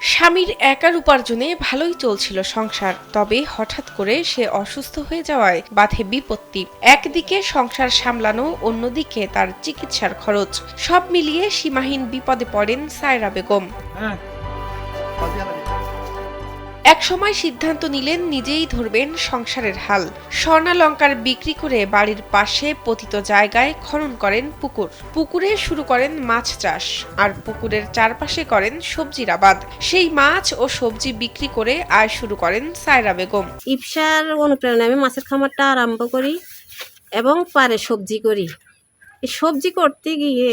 স্বামীর একার উপার্জনে ভালোই চলছিল সংসার, তবে হঠাৎ করে সে অসুস্থ হয়ে যাওয়ায় বাধে বিপত্তি। একদিকে সংসার সামলানো, অন্যদিকে তার চিকিৎসার খরচ, সব মিলিয়ে সীমাহীন বিপদে পড়েন সায়রা বেগম। একসময় সিদ্ধান্ত নিলেন নিজেই ধরবেন সংসারের হাল। স্বর্ণালংকার বিক্রি করে বাড়ির পাশে পতিত জায়গায় খনন করেন পুকুর। পুকুরে শুরু করেন মাছ চাষ, আর পুকুরের চারপাশে করেন সবজির আবাদ। সেই মাছ ও সবজি বিক্রি করে আয় শুরু করেন সায়রা বেগম। ইপসার অনুপ্রেরণায় আমি মাছের খামারটা আরম্ভ করি এবং পারে সবজি করি। এই সবজি করতে গিয়ে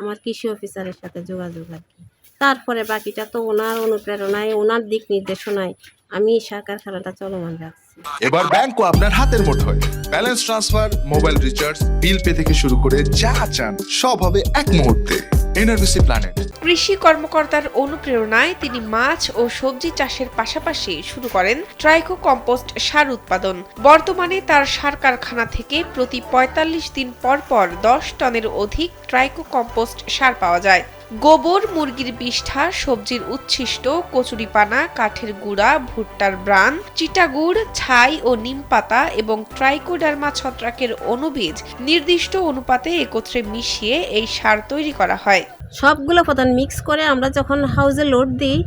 আমার কৃষি অফিসারের সাথে যোগাযোগ আর কি। তারপরে বাকিটা তো ওনার অনুপ্রেরণায়, ওনার দিক নির্দেশনায় আমি সরকার খেলাটা চলমান রাখছি। এবার ব্যাংকও আপনার হাতের মুঠোয়। Balance transfer, mobile recharge, bill pay থেকে শুরু করে যা চান সব হবে এক মুহূর্তে। NRBC planet. কৃষি কর্মকর্তার অনুপ্রেরণায় তিনি মাছ ও সবজি চাষের পাশাপাশি শুরু করেন ট্রাইকো কম্পোস্ট সার উৎপাদন। বর্তমানে তার সার কারখানা থেকে প্রতি ৪৫ দিন পর পর ১০ টনের অধিক ট্রাইকো কম্পোস্ট সার পাওয়া যায়। গোবর, মুরগির বিষ্ঠা, সবজির উচ্ছিষ্ট, কচুরিপানা, কাঠের গুঁড়া, ভুট্টার ব্রান, চিটাগুড়, ছাই ও নিমপাতা এবং ট্রাইকোডার্মা ছত্রাকের অণুবীজ নির্দিষ্ট অনুপাতে একত্রে মিশিয়ে এই সার তৈরি করা হয়। সবগুলো উপাদান মিক্স করে আমরা যখন হাউজে লোড দিই,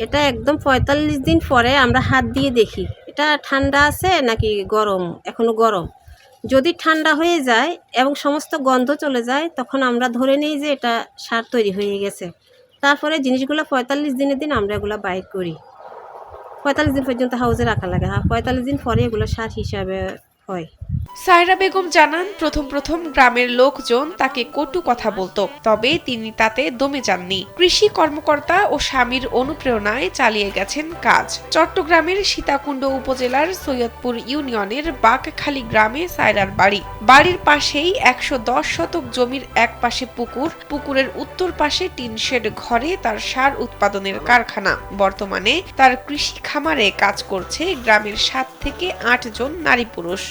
এটা একদম ৪৫ দিন পরে আমরা হাত দিয়ে দেখি এটা ঠান্ডা আছে নাকি গরম, এখনো গরম। যদি ঠান্ডা হয়ে যায় এবং সমস্ত গন্ধ চলে যায়, তখন আমরা ধরে নিই যে এটা সার তৈরি হয়ে গেছে। তারপরে জিনিসগুলো ৪৫ দিনের দিন আমরা এগুলো বাইর করি। ৪৫ দিন পর্যন্ত হাউজে রাখা লাগে। ৪৫ দিন পরে এগুলো সার হিসাবে হয়। সায়রা বেগম জানান, প্রথম গ্রামের লোকজন তাকে কটু কথা বলতো, তবে তিনি তাতে দমে যাননি। কৃষি কর্মকর্তা ও স্বামীর অনুপ্রেরণায় চালিয়ে গেছেন কাজ। চট্টগ্রামের সীতাকুণ্ড উপজেলার সৈয়দপুর ইউনিয়নের বাকখালী গ্রামে সায়রার বাড়ি। বাড়ির পাশেই ১১০ শতক জমির এক পাশে পুকুর, পুকুরের উত্তর পাশে টিন শেড ঘরে তার সার উৎপাদনের কারখানা। বর্তমানে তার কৃষি খামারে কাজ করছে গ্রামের ৭ থেকে ৮ জন নারী পুরুষ।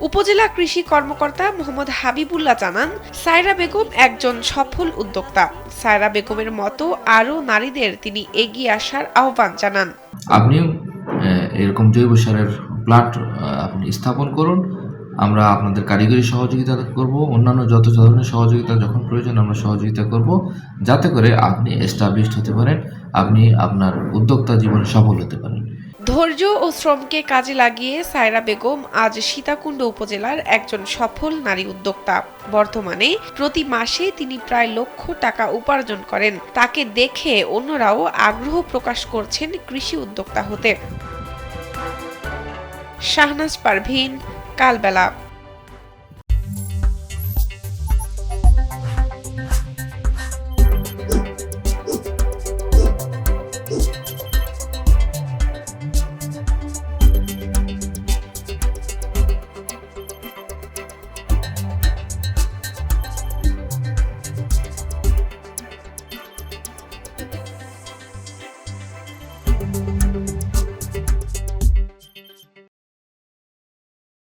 উপজেলা কৃষি কর্মকর্তা মোহাম্মদ হাবিবুল্লাহ জানান, সায়রা বেগম একজন সফল উদ্যোক্তা। সায়রা বেগমের মতো আরও নারীদের তিনি এগিয়ে আসার আহ্বান জানান। আপনিও এরকম জৈব সারের প্লান্ট আপনি স্থাপন করুন। আমরা আপনাদের কারিগরি সহযোগিতা করব, অন্যান্য যত ধরনের সহযোগিতা যখন প্রয়োজন আমরা সহযোগিতা করব, যাতে করে আপনি এস্টাবলিশড হতে পারেন, আপনি আপনার উদ্যোক্তা জীবনে সফল হতে পারেন। ধৈর্য ও শ্রমকে কাজে লাগিয়ে সায়রা বেগম আজ সীতাকুণ্ড উপজেলার একজন সফল নারী উদ্যোক্তা। বর্তমানে প্রতি মাসে তিনি প্রায় লক্ষ টাকা উপার্জন করেন। তাকে দেখে অন্যরাও আগ্রহ প্রকাশ করছেন কৃষি উদ্যোক্তা হতে। শাহনাজ পারভীন, কালবেলা।